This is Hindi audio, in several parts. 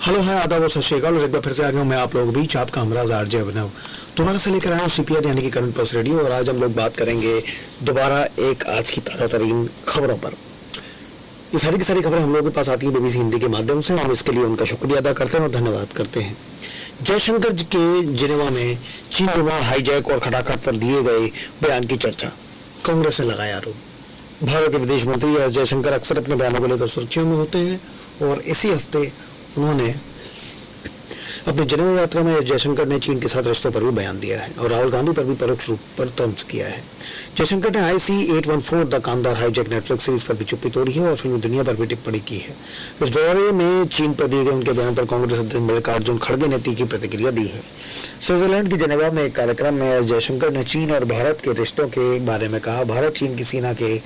हेलो हाय आदाब और सत श्री अकाल। और एक बार फिर से आ गया हूं मैं आप लोगों के बीच, आपका हमराज आरजे अभिनव दोबारा से लेकर आया हूं सीपीआर यानी कि करंट पल्स रेडियो। और आज हम लोग बात करेंगे दोबारा एक आज की ताज़ा तरीन खबरों पर। ये सारी की सारी खबरें हम लोगों के पास आती है बीबीसी हिंदी के माध्यम से। हम इसके लिए उनका शुक्रिया अदा करते हैं और धन्यवाद करते हैं। जयशंकर जी के जिनेवा में चीन विमान हाईजैक और खटाखट पर दिए गए बयान की चर्चा, कांग्रेस ने लगाया आरोप। भारत के विदेश मंत्री एस जयशंकर अक्सर अपने बयानों को लेकर सुर्खियों में होते हैं और इसी हफ्ते उन्होंने अपनी जिनेवा यात्रा में एस जयशंकर ने चीन के साथ रिश्तों पर भी बयान दिया है और राहुल गांधी पर भी परोक्ष रूप पर तंज किया है। जयशंकर ने IC-814 the Kandahar hijack Netflix series पर भी चुप्पी तोड़ी है और फिल्मी दुनिया पर भी टिप्पणी की है। इस दौरे में चीन पर दिए गए उनके बयान पर कांग्रेस अध्यक्ष मल्लिकार्जुन खड़गे ने तीखी प्रतिक्रिया दी है। स्विट्जरलैंड की जिनेवा में एक कार्यक्रम में एस जयशंकर ने चीन और भारत के रिश्तों के बारे में कहा। भारत चीन की सेना के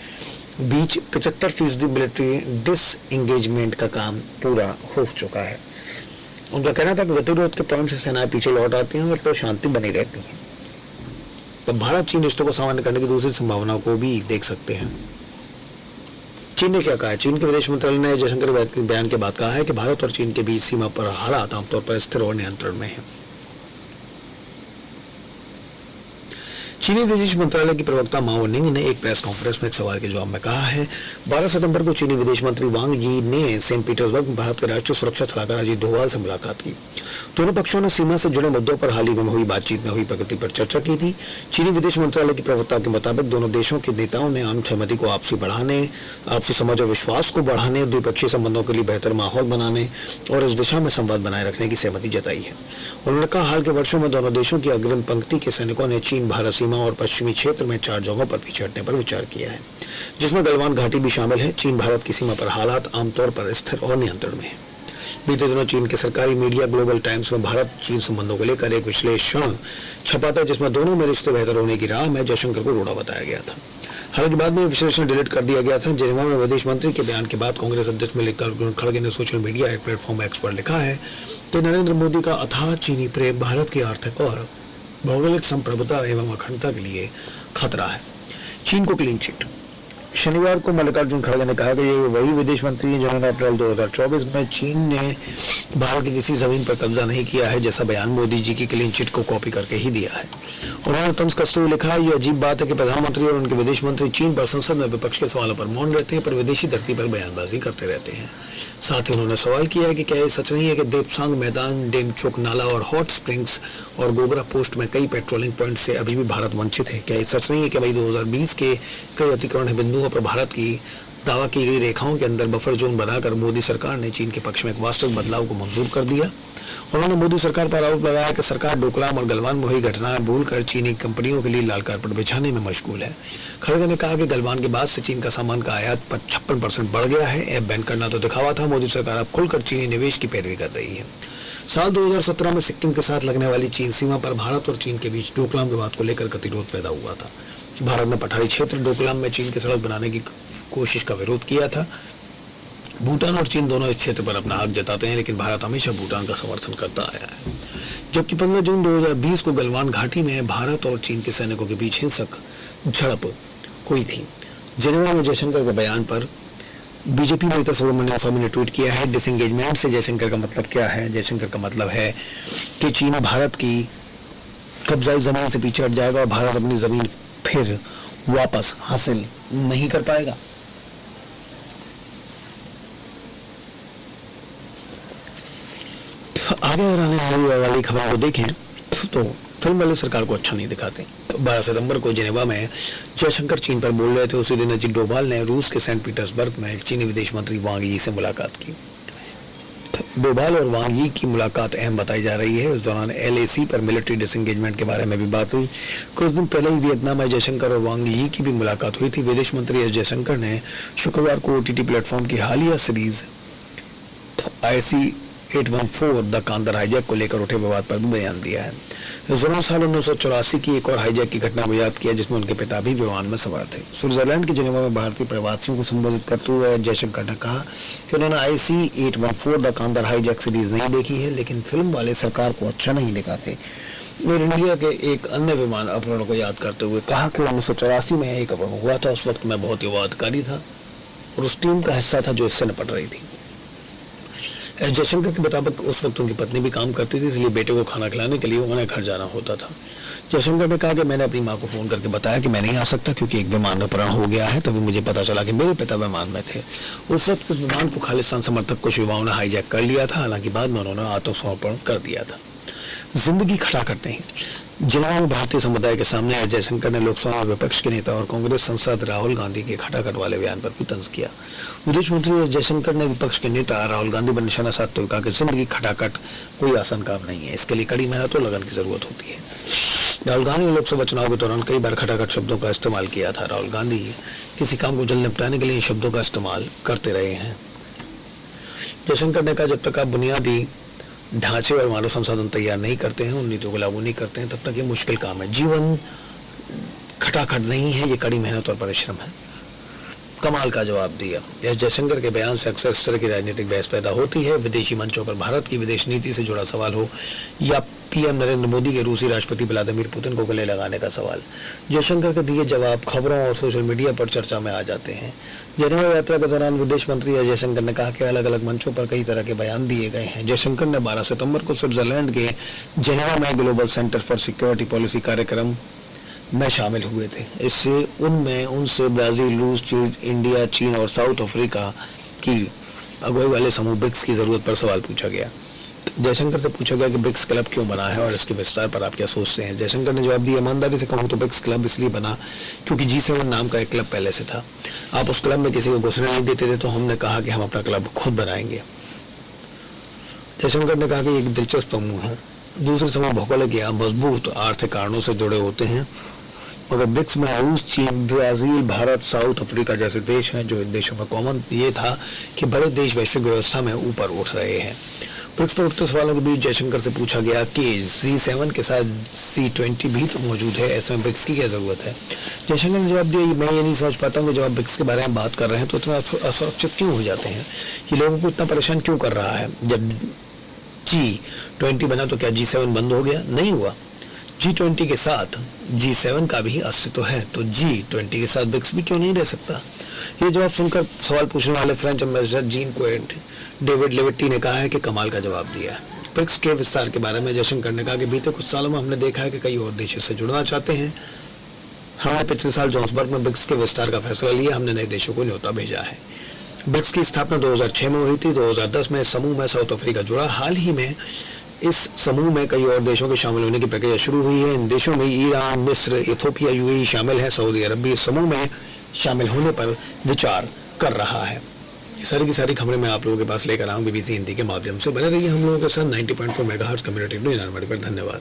बीच 75% मिलिट्री डिसएंगेजमेंट का काम पूरा हो चुका है। उनका कहना था कि गतिरोध के पॉइंट से सेनाएं पीछे लौट आती हैं और तो शांति बनी रहती है। तो भारत चीन रिश्तों को सामान्य करने की दूसरी संभावनाओं को भी देख सकते हैं। चीन ने क्या कहा है? चीन के विदेश मंत्रालय ने जयशंकर के बयान के बाद कहा है कि भारत और चीन के बीच सीमा पर हालात आमतौर पर स्थिर और नियंत्रण में है। चीनी विदेश मंत्रालय की प्रवक्ता माओ निंग ने एक प्रेस कॉन्फ्रेंस में एक सवाल के जवाब में कहा है 12 सितंबर को चीनी विदेश मंत्री वांग यी ने सेंट पीटर्सबर्ग में भारत के राष्ट्रीय सुरक्षा सलाहकार अजीत डोभाल से मुलाकात की। दोनों पक्षों ने सीमा से जुड़े मुद्दों पर हाल ही में हुई बातचीत में हुई प्रगति पर चर्चा की थी। चीनी विदेश मंत्रालय की प्रवक्ता के मुताबिक दोनों देशों के नेताओं ने आम सहमति को आपसी समझ और विश्वास को बढ़ाने, द्विपक्षीय संबंधों के लिए बेहतर माहौल बनाने और इस दिशा में संवाद बनाए रखने की सहमति जताई है। उन्होंने कहा हाल के वर्षों में दोनों देशों की अग्रिम पंक्ति के सैनिकों ने चीन भारत सीमा और पश्चिमी क्षेत्र में 4 जगहों पर पीछे हटने पर विचार किया है, जिसमें गलवान घाटी भी शामिल है। चीन भारत की सीमा पर हालात आमतौर पर स्थिर और नियंत्रण में है। बीते दिनों चीन के सरकारी मीडिया ग्लोबल टाइम्स में भारत चीन संबंधों को लेकर एक विश्लेषण छपा था, जिसमें दोनों में रिश्ते बेहतर होने की राह में जयशंकर को रोड़ा बताया गया था। हालांकि बाद में विश्लेषण डिलीट कर दिया गया था। जिनेवा में विदेश मंत्री के बयान के बाद कांग्रेस अध्यक्ष मल्लिकार्जुन खड़गे ने सोशल मीडिया एक प्लेटफॉर्म एक्स पर लिखा है कि नरेंद्र मोदी का अथाह चीनी प्रेम भारत की आर्थिक और भौगोलिक संप्रभुता एवं अखंडता के लिए खतरा है। चीन को क्लीन चिट। शनिवार को मल्लिकार्जुन खड़गे ने कहा कि ये वही विदेश मंत्री हैं जिन्होंने अप्रैल 2024 में चीन ने भारत की किसी जमीन पर कब्जा नहीं किया है जैसा बयान मोदी जी की क्लीन चिट को कॉपी करके ही दिया है। उन्होंने तंज कसते हुए लिखा, ये अजीब बात है कि प्रधानमंत्री और उनके विदेश मंत्री चीन पर संसद में विपक्ष के सवालों पर मौन रहते हैं पर विदेशी धरती पर बयानबाजी करते रहते हैं। साथ ही उन्होंने सवाल किया कि क्या ये सच नहीं है कि देपसांग मैदान, डेमचोक नाला और हॉट स्प्रिंग्स और गोगरा पोस्ट में कई पेट्रोलिंग पॉइंट से अभी भी भारत वंचित है? क्या ये सच नहीं है कि भाई 2020 के कई अतिक्रमण बिंदुओं पर भारत की दावा की गई रेखाओं के अंदर बफर जोन बनाकर मोदी सरकार ने चीन के पक्ष में एक वास्तविक बदलाव को मंजूर कर दिया? उन्होंने मोदी सरकार पर आरोप लगाया कि सरकार डोकलाम और गलवान में हुई घटनाएं भूलकर चीनी कंपनियों के लिए लाल कारपेट बिछाने में मशगूल है। खड़गे ने कहा कि गलवान के बाद से चीन का सामान का आयात 56% बढ़ गया है। ऐप बैन करना तो दिखावा था, मोदी सरकार अब खुलकर चीनी निवेश की पैरवी कर रही है। साल 2017 में सिक्किम के साथ लगने वाली चीन सीमा पर भारत और चीन के बीच डोकलाम विवाद को लेकर गतिरोध पैदा हुआ था। भारत ने पठारी क्षेत्र डोकलाम में चीन की सड़क बनाने की कोशिश का विरोध किया था। भूटान और चीन दोनों इस क्षेत्र पर अपना हक जताते हैं, लेकिन भारत हमेशा भूटान का समर्थन करता आया है। जबकि 15 जून 2020 को गलवान घाटी में भारत और चीन के सैनिकों के बीच हिंसक झड़प हुई थी। जिनेवा में जयशंकर के बयान पर बीजेपी नेता सुब्रमण्यम स्वामी ने ट्वीट किया है, डिसएंगेजमेंट से जयशंकर का मतलब क्या है? जयशंकर का मतलब है कि चीन भारत की कब्जाई जमीन से पीछे हट जाएगा और भारत अपनी जमीन फिर वापस हासिल नहीं कर पाएगा। आगे अगर आने वाली खबर को देखें तो फिल्म वाले सरकार को अच्छा नहीं दिखाते। 12 सितंबर को जिनेवा में जयशंकर चीन पर बोल रहे थे। उसी दिन अजीत डोभाल ने रूस के सेंट पीटर्सबर्ग में चीनी विदेश मंत्री वांग यी से मुलाकात की। डोभाल और वांग यी की मुलाकात अहम बताई जा रही है। इस दौरान LAC पर मिलिट्री डिसएंगेजमेंट के बारे में भी बात हुई। कुछ दिन पहले ही वियतनाम में जयशंकर और वांग यी की भी मुलाकात हुई थी। विदेश मंत्री एस जयशंकर ने शुक्रवार को OTT प्लेटफॉर्म की हालिया series IC-814 the Kandahar hijack को लेकर उठे विवाद पर भी बयान दिया है। इस दौरान साल 1984 की एक और हाईजैक की घटना को याद किया जिसमें उनके पिता भी विमान में सवार थे। स्विट्जरलैंड के जिनेवा में भारतीय प्रवासियों को संबोधित करते हुए जयशंकर ने कहा कि उन्होंने IC-814 the Kandahar hijack series नहीं देखी है, लेकिन फिल्म वाले सरकार को अच्छा नहीं दिखाते। एयर इंडिया के एक अन्य विमान अपहरण को याद करते हुए कहा कि 1984 में एक अपहरण हुआ था। उस वक्त मैं बहुत युवा अधिकारी था और उस टीम का हिस्सा था जो इससे निपट रही थी। एस जयशंकर के मुताबिक उस वक्त उनकी पत्नी भी काम करती थी, इसलिए बेटे को खाना खिलाने के लिए उन्हें घर जाना होता था। जयशंकर ने कहा कि मैंने अपनी मां को फोन करके बताया कि मैं नहीं आ सकता क्योंकि एक विमान में प्राण हो गया है। तभी मुझे पता चला कि मेरे पिता विमान में थे। उस वक्त उस विमान को खालिस्तान समर्थक कुछ युवाओं ने हाईजैक कर लिया था। हालांकि बाद में उन्होंने आत्मसमर्पण कर दिया था। जिंदगी खटाखट नहीं। जिन्होंने भारतीय समुदाय के सामने एस जयशंकर ने लोकसभा विपक्ष के नेता और कांग्रेस सांसद राहुल गांधी के खटाखट वाले बयान पर भी तंज किया। विदेश मंत्री एस जयशंकर ने विपक्ष के नेता राहुल गांधी पर निशाना साधते हुए कहा कि जिंदगी खटाखट कोई आसान काम नहीं है, इसके लिए कड़ी मेहनत और लगन की जरूरत होती है। राहुल गांधी ने लोकसभा चुनाव के दौरान कई बार खटाखट शब्दों का इस्तेमाल किया था। राहुल गांधी किसी काम को जल्द निपटाने के लिए इन शब्दों का इस्तेमाल करते रहे हैं। जयशंकर ने कहा, जब तक आप बुनियादी ढांचे और मानव संसाधन तैयार नहीं करते हैं, उन नीतियों को लागू नहीं करते हैं, तब तक ये मुश्किल काम है। जीवन खटाखट नहीं है, ये कड़ी मेहनत और परिश्रम है। कमाल का जवाब दिया। एस जयशंकर के बयान से अक्सर इस तरह की राजनीतिक बहस पैदा होती है। विदेशी मंचों पर भारत की विदेश नीति से जुड़ा सवाल हो या पीएम नरेंद्र मोदी के रूसी राष्ट्रपति व्लादिमीर पुतिन को गले लगाने का सवाल, जयशंकर के दिए जवाब खबरों और सोशल मीडिया पर चर्चा में आ जाते हैं। जेनेवा यात्रा के दौरान विदेश मंत्री एस जयशंकर ने कहा कि अलग अलग मंचों पर कई तरह के बयान दिए गए हैं। जयशंकर ने 12 सितंबर को स्विट्जरलैंड के जेनेवा में global centre for security policy कार्यक्रम में शामिल हुए थे। इससे उनसे ब्राजील, रूस, इंडिया, चीन और साउथ अफ्रीका की अगुवाई वाले समूह ब्रिक्स की जरूरत पर सवाल पूछा गया। जयशंकर से पूछा गया कि ब्रिक्स क्लब क्यों बना है और इसके विस्तार पर आप क्या सोचते हैं। जयशंकर ने जवाब दिया, ईमानदारी से कहूं तो ब्रिक्स क्लब इसलिए बना क्योंकि G7 नाम का एक क्लब पहले से था। आप उस क्लब में किसी को घुसने नहीं देते थे, तो हमने कहा कि हम अपना क्लब खुद बनाएंगे। जयशंकर ने कहा कि एक दिलचस्प समूह है। दूसरे समूह भौगोलिक या मजबूत आर्थिक कारणों से जुड़े होते हैं, मगर ब्रिक्स में रूस, चीन, ब्राजील, भारत, साउथ अफ्रीका जैसे देश हैं। जो इन देशों में कॉमन ये था कि बड़े देश वैश्विक व्यवस्था में ऊपर उठ रहे हैं। ब्रिक्स पर उठते सवालों के बीच जयशंकर से पूछा गया कि G7 के साथ C20 भी तो मौजूद है, ऐसे में ब्रिक्स की क्या जरूरत है। जयशंकर ने जवाब दिया, मैं ये नहीं समझ पाता हूँ कि जब आप ब्रिक्स के बारे में बात कर रहे हैं तो इतना असुरक्षित क्यों हो जाते हैं, ये लोगों को इतना परेशान क्यों कर रहा है। जब G20 बना तो क्या G7 बंद हो गया? नहीं हुआ। G20 के साथ G7 का भी अस्तित्व है, तो G20 के साथ ब्रिक्स भी क्यों नहीं रह सकता। ये जवाब सुनकर सवाल पूछने वाले फ्रेंच एम्बेसडर जीन क्वेंट डेविड लेविट्टी ने कहा है कि कमाल का जवाब दिया है। ब्रिक्स के विस्तार के बारे में जयशंकर ने कहा कि बीते कुछ सालों में हमने देखा है कि कई और देश इससे जुड़ना चाहते हैं। हमने पिछले साल जोहान्सबर्ग में ब्रिक्स के विस्तार का फैसला लिया। हमने नए देशों को न्योता भेजा है। ब्रिक्स की स्थापना 2006 में हुई थी। 2010 में इस समूह में साउथ अफ्रीका जुड़ा। हाल ही में इस समूह में कई और देशों के शामिल होने की प्रक्रिया शुरू हुई है। इन देशों में ईरान, मिस्र, इथियोपिया, UAE शामिल है। सऊदी अरब भी इस समूह में शामिल होने पर विचार कर रहा है। ये सारी की सारी खबरें मैं आप लोगों के पास लेकर आऊँ BBC हिंदी के माध्यम से। बने रहिए हम लोगों के साथ 90.4 मेगाहर्ट्ज़ कम्युनिटी रेडियो पर। धन्यवाद।